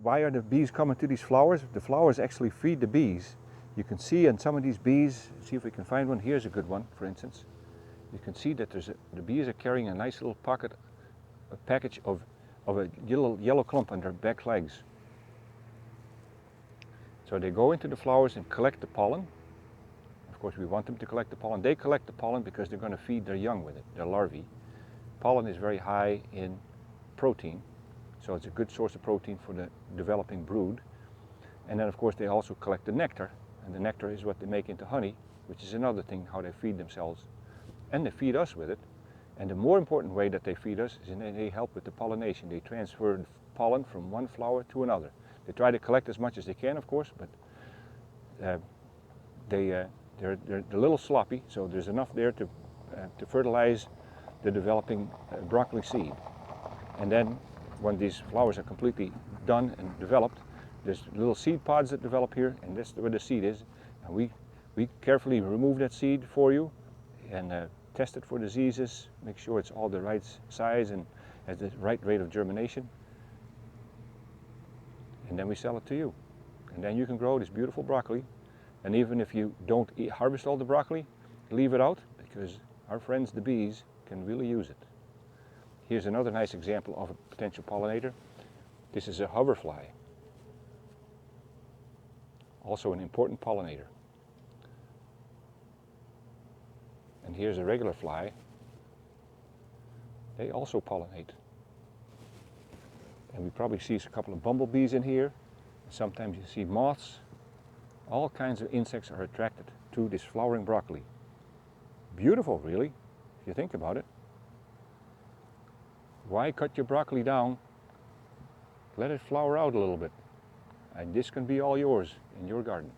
why are the bees coming to these flowers? The flowers actually feed the bees. You can see in some of these bees, see if we can find one. Here's a good one, for instance. You can see that the bees are carrying a nice little package of a yellow clump on their back legs. So they go into the flowers and collect the pollen. Of course, we want them to collect the pollen. They collect the pollen because they're going to feed their young with it, their larvae. Pollen is very high in protein, so it's a good source of protein for the developing brood. And then, of course, they also collect the nectar, and the nectar is what they make into honey, which is another thing how they feed themselves. And they feed us with it. And the more important way that they feed us is they help with the pollination. They transfer pollen from one flower to another. They try to collect as much as they can, of course, but they're a little sloppy, so there's enough there to fertilize the developing broccoli seed. And then when these flowers are completely done and developed, there's little seed pods that develop here, and that's where the seed is. And we carefully remove that seed for you and test it for diseases, make sure it's all the right size and at the right rate of germination. And then we sell it to you. And then you can grow this beautiful broccoli. And even if you don't harvest all the broccoli, leave it out, because our friends the bees can really use it. Here's another nice example of a potential pollinator. This is a hoverfly, also an important pollinator. And here's a regular fly. They also pollinate. And we probably see a couple of bumblebees in here. Sometimes you see moths. All kinds of insects are attracted to this flowering broccoli. Beautiful, really, if you think about it. Why cut your broccoli down? Let it flower out a little bit. And this can be all yours in your garden.